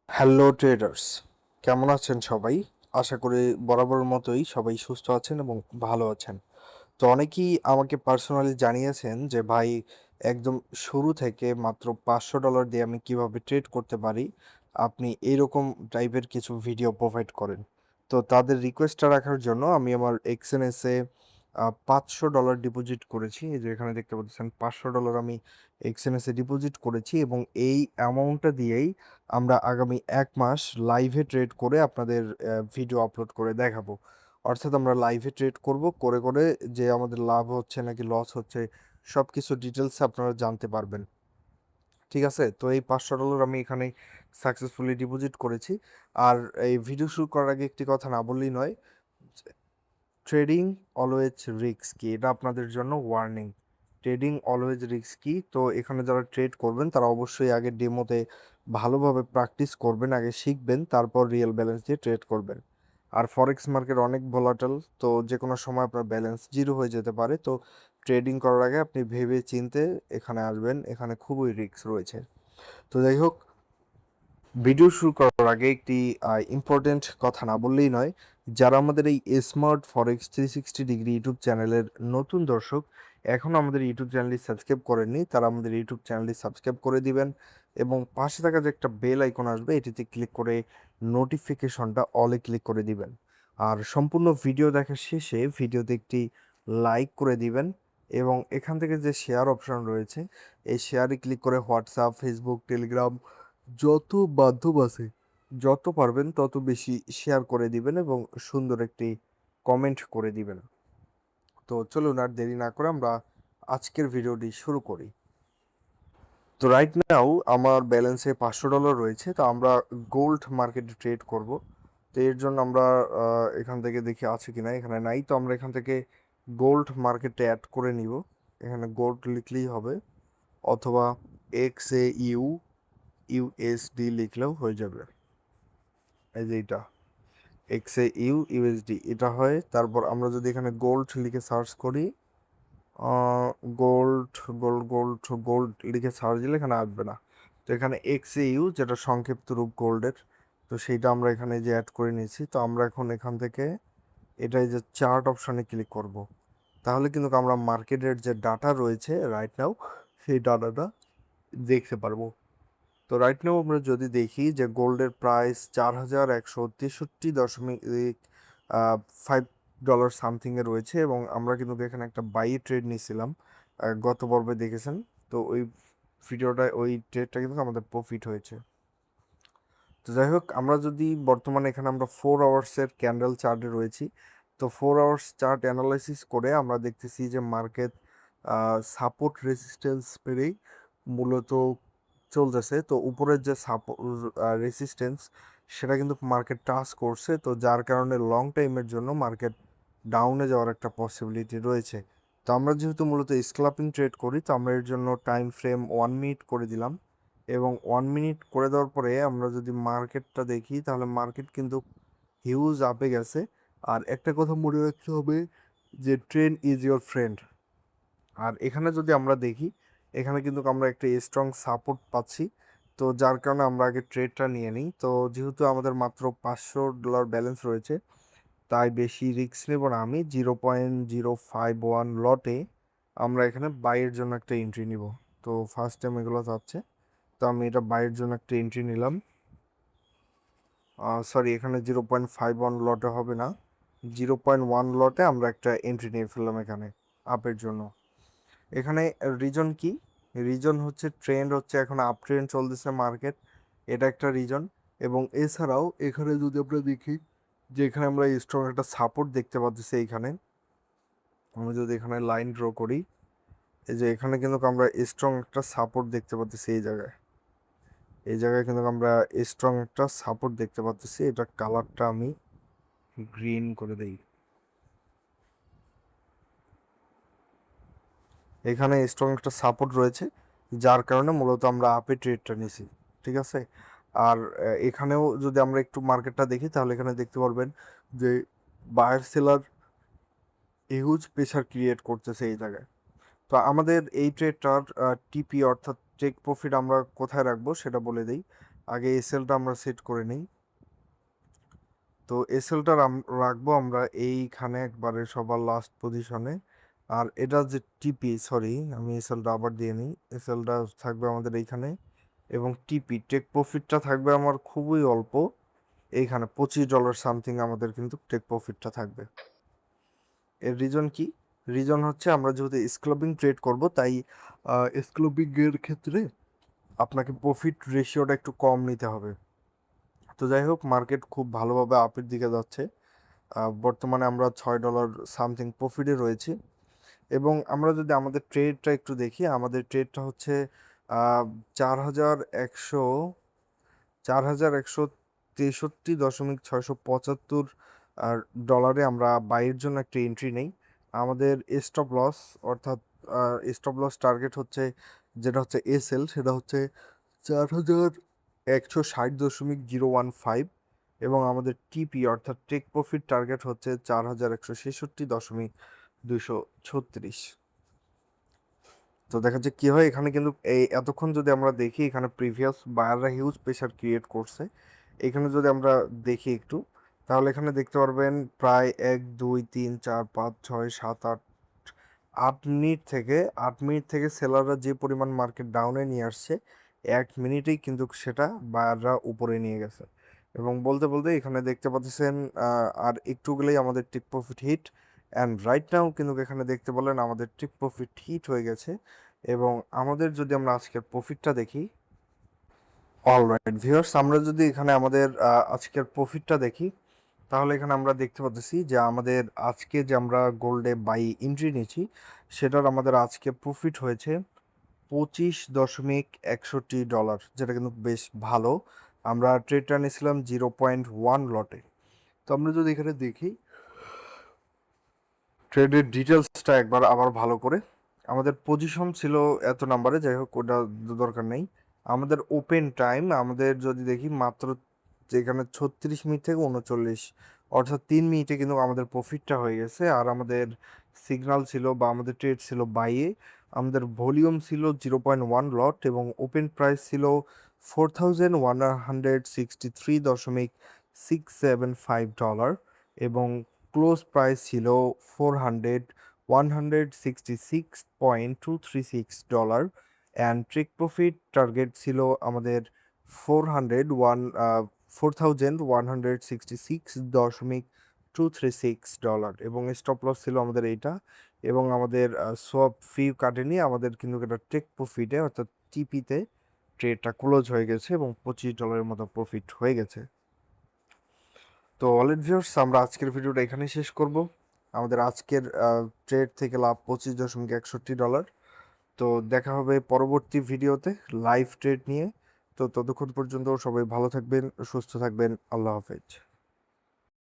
Hello traders, কেমন আছেন সবাই? আশা করি বরাবরের মতোই সবাই সুস্থ আছেন এবং ভালো আছেন। তো অনেকেই আমাকে পার্সোনালি জানিয়েছেন যে ভাই, একদম শুরু থেকে মাত্র $500 দিয়ে আমি কিভাবে ট্রেড করতে পারি, আপনি এইরকম টাইপের কিছু ভিডিও প্রোভাইড করেন। তো তাদের রিকোয়েস্টটা রাখার জন্য আমি আমার এক্সএনএসে $500 ডিপোজিট করেছি। এই যে এখানে দেখতে পাচ্ছেন $500 আমি এক্সএনএসে ডিপোজিট করেছি এবং এই অ্যামাউন্টটা দিয়েই আমরা আগামী 1 মাস লাইভে ট্রেড করে আপনাদের ভিডিও আপলোড করে দেখাবো। অর্থাৎ আমরা লাইভে ট্রেড করব, করে করে যে আমাদের লাভ হচ্ছে নাকি লস হচ্ছে সব কিছু ডিটেলস আপনারা জানতে পারবেন। ঠিক আছে, তো এই $500 আমি এখানে সাকসেসফুলি ডিপোজিট করেছি। আর এই ভিডিও শুরু করার আগে একটি কথা না বললেই নয়, ট্রেডিং অলওয়েজ রিস্কি, এটা আপনাদের জন্য ওয়ার্নিং। ট্রেডিং অলওয়েজ রিস্কি, তো এখানে যারা ট্রেড করবেন তারা অবশ্যই আগে ডেমোতে ভালোভাবে প্র্যাকটিস করবেন, আগে শিখবেন, তারপর রিয়েল ব্যালেন্স দিয়ে ট্রেড করবেন। আর ফরেক্স মার্কেট অনেক ভোলাটাইল, তো যে কোনো সময় আপনার ব্যালেন্স জিরো হয়ে যেতে পারে। তো ট্রেডিং করার আগে আপনি ভেবে চিন্তে এখানে আসবেন, এখানে খুবই রিস্ক রয়েছে। তো যাই হোক, ভিডিও শুরু করার আগে একটি ইম্পর্টেন্ট কথা না বললেই নয়। যারা আমাদের এই স্মার্ট ফরেক্স 360 ডিগ্রি ইউটিউব চ্যানেলের নতুন দর্শক, এখনও আমাদের ইউটিউব চ্যানেলটি সাবস্ক্রাইব করেননি, তারা আমাদের ইউটিউব চ্যানেলটি সাবস্ক্রাইব করে দিবেন এবং পাশে থাকা যে একটা বেল আইকন আসবে এটিতে ক্লিক করে নোটিফিকেশনটা অলে ক্লিক করে দিবেন। আর সম্পূর্ণ ভিডিও দেখার শেষে ভিডিওতে একটি লাইক করে দিবেন এবং এখান থেকে যে শেয়ার অপশন রয়েছে এই শেয়ারে ক্লিক করে হোয়াটসঅ্যাপ, ফেসবুক, টেলিগ্রাম, যত মাধ্যম আছে যত পারবেন তত বেশি শেয়ার করে দিবেন এবং সুন্দর একটি কমেন্ট করে দিবেন। তো চলুন আর দেরি না করে আমরা আজকের ভিডিওটি শুরু করি। তো রাইট নাও আমার ব্যালেন্সে $500 রয়েছে, তো আমরা গোল্ড মার্কেটে ট্রেড করব। তো এর জন্য আমরা এখান থেকে দেখি আছে কিনা, এখানে নাই, তো আমরা এখান থেকে গোল্ড মার্কেটে অ্যাড করে নিব। এখানে গোল্ড লিখলেই হবে, অথবা XAUUSD লিখলেও হয়ে যাবে। এই যে এটা XAUUSD এটা হয়। তারপর আমরা যদি এখানে গোল্ড লিখে সার্চ করি, গোল্ড গোল্ড গোল্ড গোল্ড লিখে সার্চ দিলে এখানে আসবে না। তো এখানে XAU যেটা সংক্ষিপ্ত রূপ গোল্ডের, তো সেইটা আমরা এখানে যে অ্যাড করে নিয়েছি। তো আমরা এখন এখান থেকে এটাই যে চার্ট অপশানে ক্লিক করব, তাহলে কিন্তু আমরা মার্কেটের যে ডাটা রয়েছে রাইট নাও সেই ডাটাটা দেখতে পারবো। তো রাইট নাও আমরা যদি দেখি যে গোল্ডের প্রাইস 4163.5 ডলার সামথিংয়ে রয়েছে এবং আমরা কিন্তু এখানে একটা বাই ট্রেড নিয়েছিলাম গত পর্বে দেখেছেন। তো ওই ভিডিওটা, ওই ট্রেডটা কিন্তু আমাদের প্রফিট হয়েছে। তো যাই হোক, আমরা যদি বর্তমানে এখানে আমরা 4 আওয়ার্সের ক্যান্ডেল চার্টে রয়েছি। তো 4 আওয়ার্স চার্ট অ্যানালাইসিস করে আমরা দেখতেছি যে মার্কেট সাপোর্ট রেজিস্ট্যান্স পেরেই মূলত চলতেছে। তো উপরের যে রেসিস্ট্যান্স সেটা কিন্তু মার্কেট টাচ করছে, তো যার কারণে লং টাইমের জন্য মার্কেট ডাউনে যাওয়ার একটা পসিবিলিটি রয়েছে। তো আমরা যেহেতু মূলত স্ক্যাল্পিং ট্রেড করি, তো আমরা এর জন্য টাইম ফ্রেম 1 মিনিট করে দিলাম এবং 1 মিনিট করে দেওয়ার পরে আমরা যদি মার্কেটটা দেখি তাহলে মার্কেট কিন্তু হিউজ আপে গেছে। আর একটা কথা মনে রাখতে হবে যে ট্রেন্ড ইজ ইয়োর ফ্রেন্ড। আর এখানে যদি আমরা দেখি, এখানে কিন্তু আমরা একটা স্ট্রং সাপোর্ট পাচ্ছি, তো যার কারণে আমরা আগে ট্রেডটা নিয়ে নিই। তো যেহেতু আমাদের মাত্র $500 ব্যালেন্স রয়েছে, তাই বেশি রিস্ক নেব না, আমি 0.051 লটে আমরা এখানে বাইয়ের জন্য একটা এন্ট্রি নিব। তো ফার্স্ট টাইম এগুলো যাচ্ছে, তো আমি এটা বাইয়ের জন্য একটা এন্ট্রি নিলাম। সরি, এখানে 0.51 লটে হবে না, 0.1 লটে আমরা একটা এন্ট্রি নিয়ে ফেললাম এখানে আপের জন্য। এখানে রিজন কি? রিজন হচ্ছে ট্রেন্ড হচ্ছে এখন আপ ট্রেন্ড চলতেছে মার্কেট, এটা একটা রিজন। এবং এছাড়াও এখানে যদি আমরা দেখি যে এখানে আমরা স্ট্রং একটা সাপোর্ট দেখতে পাচ্ছি এইখানে। আমি যদি এখানে লাইন ড্র করি, এই যে এখানে কিন্তু আমরা স্ট্রং একটা সাপোর্ট দেখতে পাচ্ছি এই জায়গায়। এই জায়গায় কিন্তু আমরা স্ট্রং একটা সাপোর্ট দেখতে পাচ্ছি, এটা কালারটা আমি গ্রিন করে দেই। এখানে স্ট্রং একটা সাপোর্ট রয়েছে, যার কারণে মূলত আমরা আপে ট্রেডটা নিছি। ঠিক আছে। আর এখানেও যদি আমরা একটু মার্কেটটা দেখি তাহলে এখানে দেখতে পারবেন যে buyer seller huge pressure create করতেছে এই জায়গায়। তো আমাদের এই ট্রেডটার টিপি অর্থাৎ টেক প্রফিট আমরা কোথায় রাখবো সেটা বলে দিই। আগে এসএলটা আমরা সেট করে নিই। তো এসএলটা রাখবো আমরা এইখানে একবারে সবার লাস্ট পজিশনে। আর এটা যে টিপি, সরি আমি এসএলটা আবার দিয়ে নিই। এসএলটা থাকবে আমাদের এইখানে, এবং টিপি টেক প্রফিটটা থাকবে আমার খুবই অল্প, এইখানে $25 সামথিং আমাদের কিন্তু টেক প্রফিটটা থাকবে। এর রিজন কি? রিজন হচ্ছে আমরা যেহেতু স্ক্যালপিং ট্রেড করব, তাই স্ক্যালপিং এর ক্ষেত্রে আপনাকে প্রফিট রেশিওটা একটু কম নিতে হবে। তো যাই হোক, মার্কেট খুব ভালোভাবে আপের দিকে যাচ্ছে। বর্তমানে আমরা $6 সামথিং প্রফিটে রয়েছি। এবং আমরা যদি আমাদের ট্রেডটা একটু দেখি, আমাদের ট্রেডটা হচ্ছে 4100 4163.675 আর ডলারে আমরা বাইয়ের জন্য একটা এন্ট্রি নেই। আমাদের স্টপ লস, অর্থাৎ স্টপ লস টার্গেট হচ্ছে, যেটা হচ্ছে এসএল, সেটা হচ্ছে 4160.015, এবং আমাদের টিপি অর্থাৎ টেক প্রফিট টার্গেট হচ্ছে 4166.236। তো দেখা যাচ্ছে কি হয় এখানে, কিন্তু এই এতক্ষণ যদি আমরা দেখি, এখানে প্রিভিয়াস বায়াররা হিউজ প্রেশার ক্রিয়েট করছে। এখানে যদি আমরা দেখি একটু, তাহলে এখানে দেখতে পারবেন প্রায় 1 2 3 4 5 6 7 8 8 মিনিট থেকে সেলাররা যে পরিমাণ মার্কেট ডাউনে নিয়ে আসছে, 1 মিনিটেই কিন্তু সেটা বায়াররা উপরে নিয়ে গেছে। এবং বলতে বলতে এখানে দেখতে পাচ্ছেন আর একটু গেলেই আমাদের take profit hit, and right now কিন্তু এখানে দেখতে বলেন আমাদের টেক প্রফিট হিট হয়ে গেছে। এবং আমাদের যদি আমরা আজকের প্রফিটটা দেখি, অলরাইট ভিউয়ার্স, আমরা যদি এখানে আমাদের আজকের প্রফিটটা দেখি, তাহলে এখানে আমরা দেখতে পাচ্ছি যে আমাদের আজকে যে আমরা গোল্ডে বাই এন্ট্রি নিয়েছি, সেটার আমাদের আজকে প্রফিট হয়েছে $25.61, যেটা কিন্তু বেশ ভালো। আমরা ট্রেডটা নিয়েছিলাম 0.1 লটে। তো আমরা যদি এখানে দেখি ট্রেডের ডিটেলসটা একবার আবার ভালো করে, আমাদের পজিশন ছিল এত নাম্বারে, যাই হোক ওটা দরকার নেই। আমাদের ওপেন টাইম আমাদের যদি দেখি মাত্র যেখানে 36 মিনিট থেকে 39, অর্থাৎ 3 মিনিটে কিন্তু আমাদের প্রফিটটা হয়ে গেছে। আর আমাদের সিগন্যাল ছিল বা আমাদের ট্রেড ছিল বাইয়ে, আমাদের ভলিউম ছিল 0.1 লট, এবং ওপেন প্রাইস ছিল $4163.675, এবং ক্লোজ প্রাইস ছিল $166.236, অ্যান্ড ট্রেক প্রফিট টার্গেট ছিল আমাদের 4166.236, এবং স্টপ লস ছিল আমাদের এইটা। এবং আমাদের সোয়াপ ফি কাটেনি, আমাদের কিন্তু এটা টেক প্রফিটে অর্থাৎ টিপিতে ট্রেডটা ক্লোজ হয়ে গেছে, এবং $25 মতো প্রফিট হয়ে গেছে। তো অলরেডি ভিউয়ার্স, আমরা আজকের ভিডিওটা এখানেই শেষ করব। আমাদের আজকের ট্রেড থেকে লাভ $25.61। তো দেখা হবে পরবর্তী ভিডিওতে লাইভ ট্রেড নিয়ে। তো ততক্ষণ পর্যন্ত সবাই ভালো থাকবেন, সুস্থ থাকবেন। আল্লাহ হাফেজ।